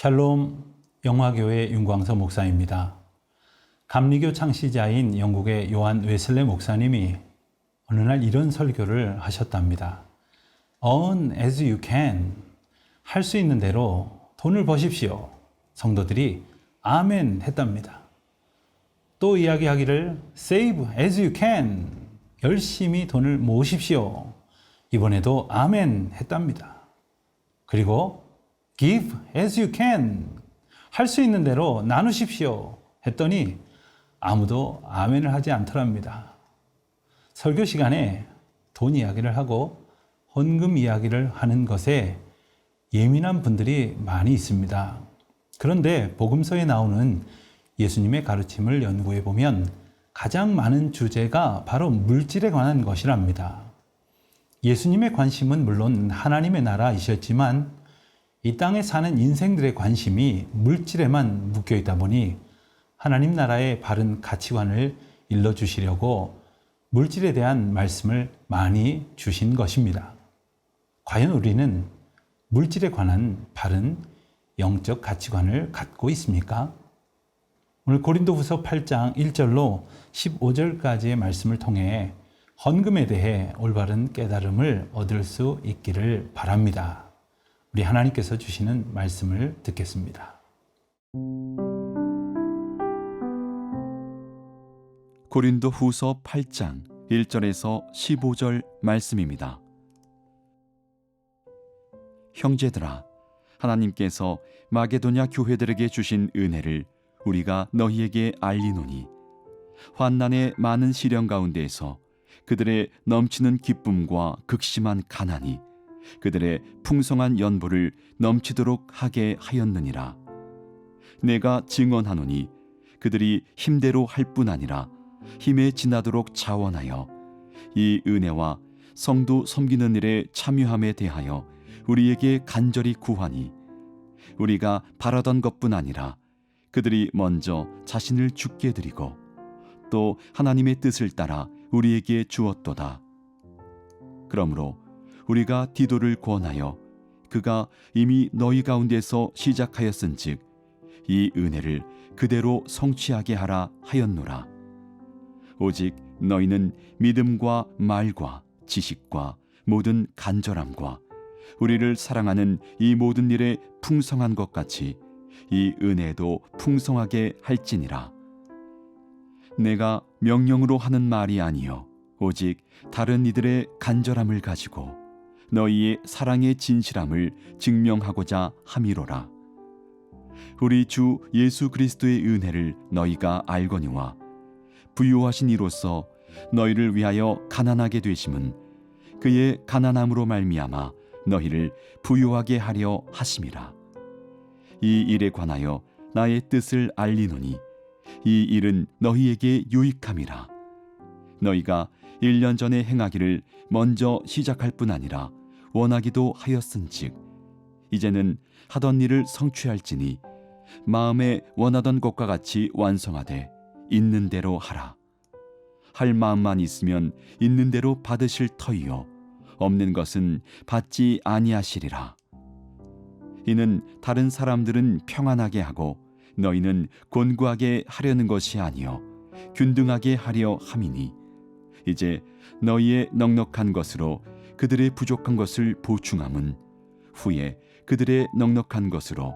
샬롬 영화교회 윤광서 목사입니다. 감리교 창시자인 영국의 요한 웨슬레 목사님이 어느 날 이런 설교를 하셨답니다. Earn as you can. 할 수 있는 대로 돈을 버십시오. 성도들이 아멘 했답니다. 또 이야기하기를 Save as you can. 열심히 돈을 모으십시오. 이번에도 아멘 했답니다. 그리고 Give as you can. 할 수 있는 대로 나누십시오. 했더니 아무도 아멘을 하지 않더랍니다. 설교 시간에 돈 이야기를 하고 헌금 이야기를 하는 것에 예민한 분들이 많이 있습니다. 그런데 복음서에 나오는 예수님의 가르침을 연구해 보면 가장 많은 주제가 바로 물질에 관한 것이랍니다. 예수님의 관심은 물론 하나님의 나라이셨지만 이 땅에 사는 인생들의 관심이 물질에만 묶여 있다 보니 하나님 나라의 바른 가치관을 일러주시려고 물질에 대한 말씀을 많이 주신 것입니다. 과연 우리는 물질에 관한 바른 영적 가치관을 갖고 있습니까? 오늘 고린도후서 8장 1절로 15절까지의 말씀을 통해 헌금에 대해 올바른 깨달음을 얻을 수 있기를 바랍니다. 우리 하나님께서 주시는 말씀을 듣겠습니다. 고린도후서 8장 1절에서 15절 말씀입니다. 형제들아, 하나님께서 마게도냐 교회들에게 주신 은혜를 우리가 너희에게 알리노니 환난의 많은 시련 가운데에서 그들의 넘치는 기쁨과 극심한 가난이 그들의 풍성한 연보를 넘치도록 하게 하였느니라. 내가 증언하노니 그들이 힘대로 할 뿐 아니라 힘에 지나도록 자원하여 이 은혜와 성도 섬기는 일에 참여함에 대하여 우리에게 간절히 구하니 우리가 바라던 것뿐 아니라 그들이 먼저 자신을 주께 드리고 또 하나님의 뜻을 따라 우리에게 주었도다. 그러므로 우리가 디도를 권하여 그가 이미 너희 가운데서 시작하였은즉 이 은혜를 그대로 성취하게 하라 하였노라. 오직 너희는 믿음과 말과 지식과 모든 간절함과 우리를 사랑하는 이 모든 일에 풍성한 것 같이 이 은혜도 풍성하게 할지니라. 내가 명령으로 하는 말이 아니요 오직 다른 이들의 간절함을 가지고 너희의 사랑의 진실함을 증명하고자 함이로라. 우리 주 예수 그리스도의 은혜를 너희가 알거니와 부요하신 이로써 너희를 위하여 가난하게 되심은 그의 가난함으로 말미암아 너희를 부요하게 하려 하심이라. 이 일에 관하여 나의 뜻을 알리노니 이 일은 너희에게 유익함이라. 너희가 1년 전에 행하기를 먼저 시작할 뿐 아니라 원하기도 하였은즉 이제는 하던 일을 성취할지니 마음에 원하던 것과 같이 완성하되 있는 대로 하라. 할 마음만 있으면 있는 대로 받으실 터이요 없는 것은 받지 아니하시리라. 이는 다른 사람들은 평안하게 하고 너희는 곤고하게 하려는 것이 아니요 균등하게 하려 함이니 이제 너희의 넉넉한 것으로 그들의 부족한 것을 보충함은 후에 그들의 넉넉한 것으로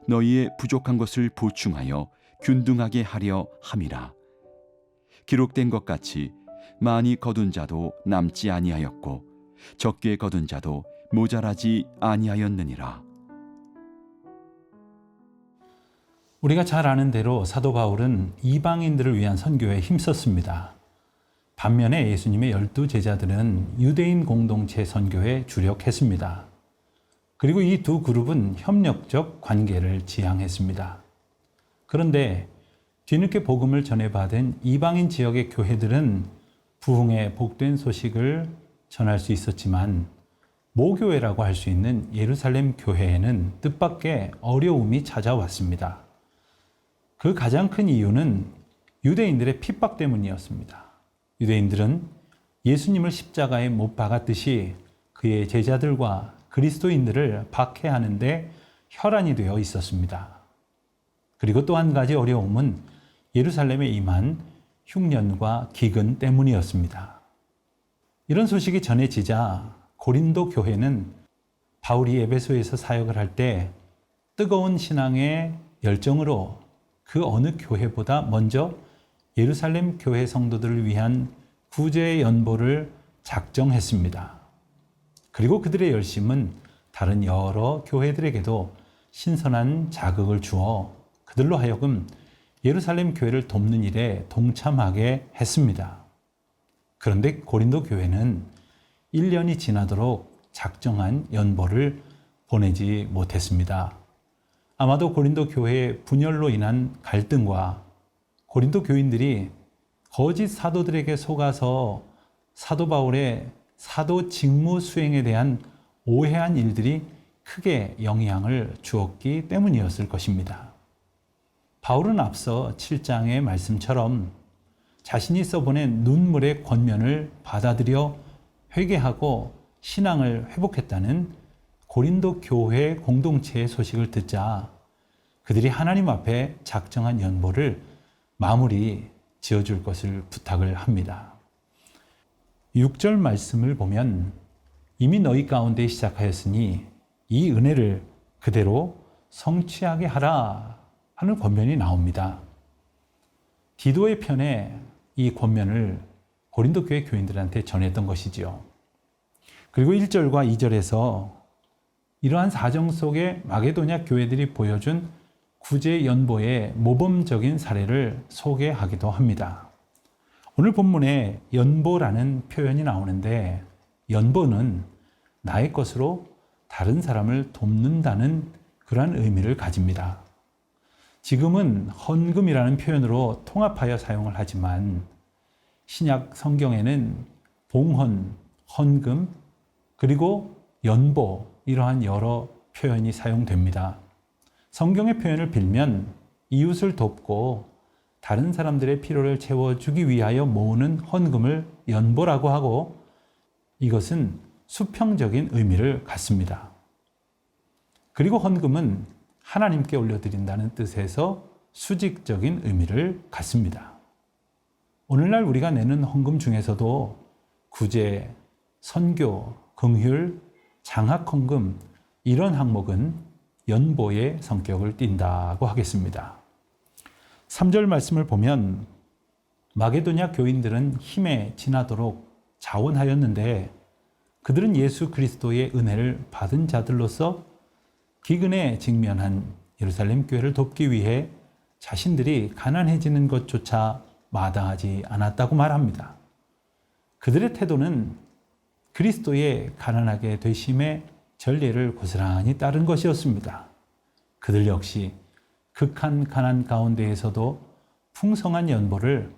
너희의 부족한 것을 보충하여 균등하게 하려 함이라. 기록된 것 같이 많이 거둔 자도 남지 아니하였고 적게 거둔 자도 모자라지 아니하였느니라. 우리가 잘 아는 대로 사도 바울은 이방인들을 위한 선교에 힘썼습니다. 반면에 예수님의 12 제자들은 유대인 공동체 선교에 주력했습니다. 그리고 이 두 그룹은 협력적 관계를 지향했습니다. 그런데 뒤늦게 복음을 전해받은 이방인 지역의 교회들은 부흥의 복된 소식을 전할 수 있었지만 모교회라고 할 수 있는 예루살렘 교회에는 뜻밖의 어려움이 찾아왔습니다. 그 가장 큰 이유는 유대인들의 핍박 때문이었습니다. 유대인들은 예수님을 십자가에 못 박았듯이 그의 제자들과 그리스도인들을 박해하는데 혈안이 되어 있었습니다. 그리고 또 한 가지 어려움은 예루살렘에 임한 흉년과 기근 때문이었습니다. 이런 소식이 전해지자 고린도 교회는 바울이 에베소에서 사역을 할 때 뜨거운 신앙의 열정으로 그 어느 교회보다 먼저 예루살렘 교회 성도들을 위한 구제 연보를 작정했습니다. 그리고 그들의 열심은 다른 여러 교회들에게도 신선한 자극을 주어 그들로 하여금 예루살렘 교회를 돕는 일에 동참하게 했습니다. 그런데 고린도 교회는 1년이 지나도록 작정한 연보를 보내지 못했습니다. 아마도 고린도 교회의 분열로 인한 갈등과 고린도 교인들이 거짓 사도들에게 속아서 사도 바울의 사도 직무 수행에 대한 오해한 일들이 크게 영향을 주었기 때문이었을 것입니다. 바울은 앞서 7장의 말씀처럼 자신이 써보낸 눈물의 권면을 받아들여 회개하고 신앙을 회복했다는 고린도 교회 공동체의 소식을 듣자 그들이 하나님 앞에 작정한 연보를 마무리 지어줄 것을 부탁을 합니다. 6절 말씀을 보면 이미 너희 가운데 시작하였으니 이 은혜를 그대로 성취하게 하라 하는 권면이 나옵니다. 디도의 편에 이 권면을 고린도 교회 교인들한테 전했던 것이지요. 그리고 1절과 2절에서 이러한 사정 속에 마게도냐 교회들이 보여준 구제 연보의 모범적인 사례를 소개하기도 합니다. 오늘 본문에 연보라는 표현이 나오는데 연보는 나의 것으로 다른 사람을 돕는다는 그러한 의미를 가집니다. 지금은 헌금이라는 표현으로 통합하여 사용을 하지만 신약 성경에는 봉헌, 헌금, 그리고 연보 이러한 여러 표현이 사용됩니다. 성경의 표현을 빌면 이웃을 돕고 다른 사람들의 필요를 채워주기 위하여 모으는 헌금을 연보라고 하고 이것은 수평적인 의미를 갖습니다. 그리고 헌금은 하나님께 올려드린다는 뜻에서 수직적인 의미를 갖습니다. 오늘날 우리가 내는 헌금 중에서도 구제, 선교, 긍휼, 장학 헌금 이런 항목은 연보의 성격을 띈다고 하겠습니다. 3절 말씀을 보면 마게도냐 교인들은 힘에 지나도록 자원하였는데 그들은 예수 그리스도의 은혜를 받은 자들로서 기근에 직면한 예루살렘 교회를 돕기 위해 자신들이 가난해지는 것조차 마다하지 않았다고 말합니다. 그들의 태도는 그리스도의 가난하게 되심의 전례를 고스란히 따른 것이었습니다. 그들 역시 극한 가난 가운데에서도 풍성한 연보를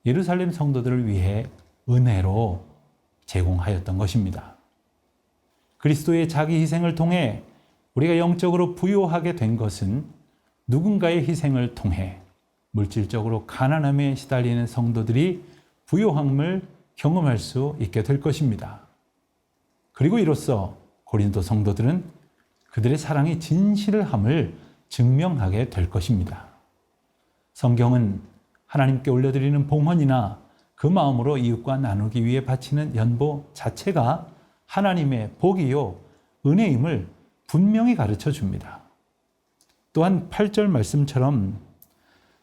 예루살렘 성도들을 위해 은혜로 제공하였던 것입니다. 그리스도의 자기 희생을 통해 우리가 영적으로 부요하게 된 것은 누군가의 희생을 통해 물질적으로 가난함에 시달리는 성도들이 부요함을 경험할 수 있게 될 것입니다. 그리고 이로써 고린도 성도들은 그들의 사랑이 진실함을 증명하게 될 것입니다. 성경은 하나님께 올려드리는 봉헌이나 그 마음으로 이웃과 나누기 위해 바치는 연보 자체가 하나님의 복이요 은혜임을 분명히 가르쳐 줍니다. 또한 8절 말씀처럼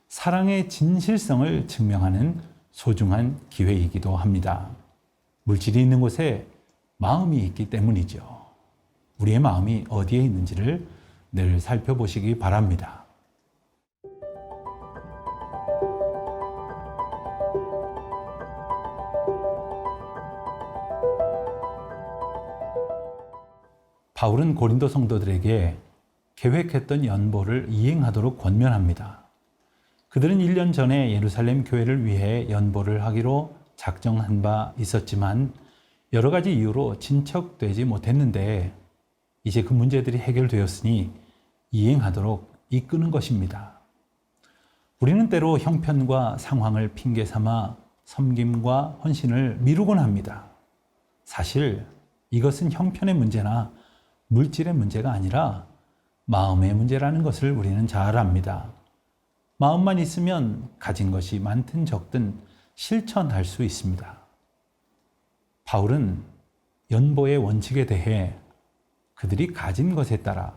사랑의 진실성을 증명하는 소중한 기회이기도 합니다. 물질이 있는 곳에 마음이 있기 때문이죠. 우리의 마음이 어디에 있는지를 늘 살펴보시기 바랍니다. 바울은 고린도 성도들에게 계획했던 연보를 이행하도록 권면합니다. 그들은 1년 전에 예루살렘 교회를 위해 연보를 하기로 작정한 바 있었지만 여러 가지 이유로 진척되지 못했는데 이제 그 문제들이 해결되었으니 이행하도록 이끄는 것입니다. 우리는 때로 형편과 상황을 핑계 삼아 섬김과 헌신을 미루곤 합니다. 사실 이것은 형편의 문제나 물질의 문제가 아니라 마음의 문제라는 것을 우리는 잘 압니다. 마음만 있으면 가진 것이 많든 적든 실천할 수 있습니다. 바울은 연보의 원칙에 대해 그들이 가진 것에 따라,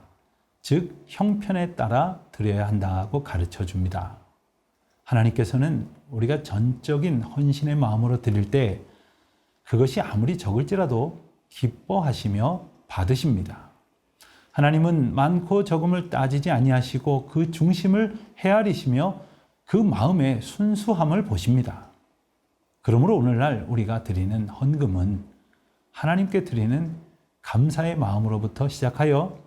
즉 형편에 따라 드려야 한다고 가르쳐 줍니다. 하나님께서는 우리가 전적인 헌신의 마음으로 드릴 때 그것이 아무리 적을지라도 기뻐하시며 받으십니다. 하나님은 많고 적음을 따지지 아니하시고 그 중심을 헤아리시며 그 마음의 순수함을 보십니다. 그러므로 오늘날 우리가 드리는 헌금은 하나님께 드리는 감사의 마음으로부터 시작하여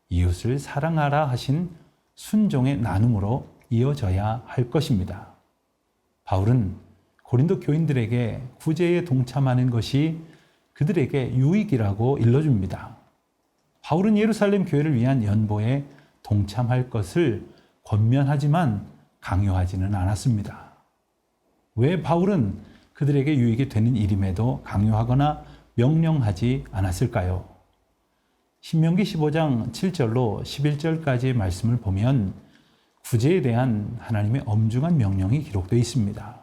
이웃을 사랑하라 하신 순종의 나눔으로 이어져야 할 것입니다. 바울은 고린도 교인들에게 구제에 동참하는 것이 그들에게 유익이라고 일러줍니다. 바울은 예루살렘 교회를 위한 연보에 동참할 것을 권면하지만 강요하지는 않았습니다. 왜 바울은 그들에게 유익이 되는 일임에도 강요하거나 명령하지 않았을까요? 신명기 15장 7절로 11절까지의 말씀을 보면 구제에 대한 하나님의 엄중한 명령이 기록되어 있습니다.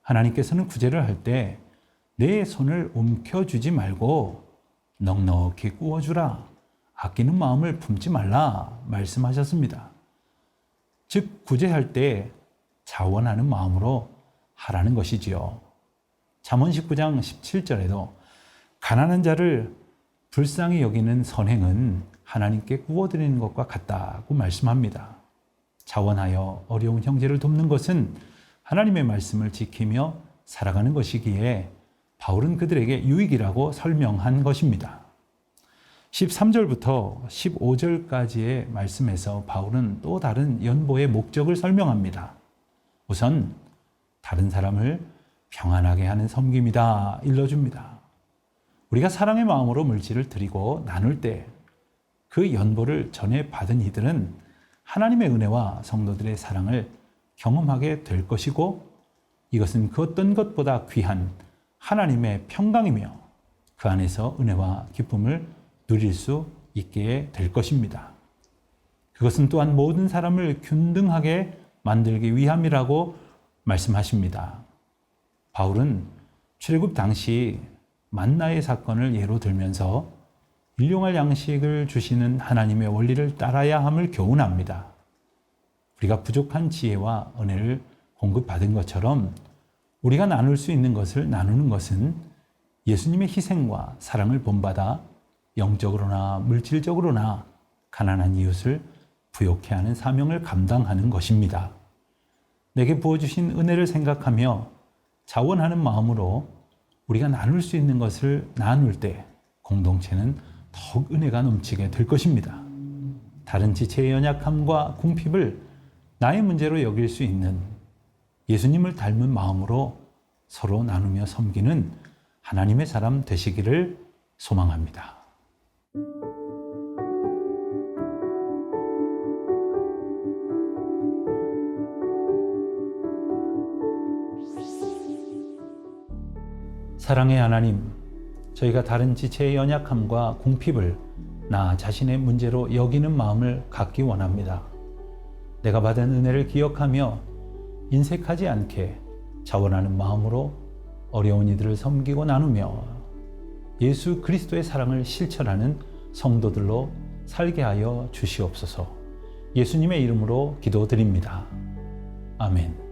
하나님께서는 구제를 할 때 내 손을 움켜쥐지 말고 넉넉히 구워주라, 아끼는 마음을 품지 말라 말씀하셨습니다. 즉 구제할 때 자원하는 마음으로 하라는 것이지요. 잠언 19장 17절에도 가난한 자를 불쌍히 여기는 선행은 하나님께 구워드리는 것과 같다고 말씀합니다. 자원하여 어려운 형제를 돕는 것은 하나님의 말씀을 지키며 살아가는 것이기에 바울은 그들에게 유익이라고 설명한 것입니다. 13절부터 15절까지의 말씀에서 바울은 또 다른 연보의 목적을 설명합니다. 우선 다른 사람을 평안하게 하는 섬김이다 일러줍니다. 우리가 사랑의 마음으로 물질을 드리고 나눌 때 그 연보를 전해 받은 이들은 하나님의 은혜와 성도들의 사랑을 경험하게 될 것이고, 이것은 그 어떤 것보다 귀한 하나님의 평강이며 그 안에서 은혜와 기쁨을 누릴 수 있게 될 것입니다. 그것은 또한 모든 사람을 균등하게 만들기 위함이라고 말씀하십니다. 바울은 출애굽 당시 만나의 사건을 예로 들면서 일용할 양식을 주시는 하나님의 원리를 따라야 함을 교훈합니다. 우리가 부족한 지혜와 은혜를 공급받은 것처럼 우리가 나눌 수 있는 것을 나누는 것은 예수님의 희생과 사랑을 본받아 영적으로나 물질적으로나 가난한 이웃을 부욕해 하는 사명을 감당하는 것입니다. 내게 부어주신 은혜를 생각하며 자원하는 마음으로 우리가 나눌 수 있는 것을 나눌 때 공동체는 더욱 은혜가 넘치게 될 것입니다. 다른 지체의 연약함과 궁핍을 나의 문제로 여길 수 있는 예수님을 닮은 마음으로 서로 나누며 섬기는 하나님의 사람 되시기를 소망합니다. 사랑의 하나님, 저희가 다른 지체의 연약함과 궁핍을 나 자신의 문제로 여기는 마음을 갖기 원합니다. 내가 받은 은혜를 기억하며 인색하지 않게 자원하는 마음으로 어려운 이들을 섬기고 나누며 예수 그리스도의 사랑을 실천하는 성도들로 살게 하여 주시옵소서. 예수님의 이름으로 기도드립니다. 아멘.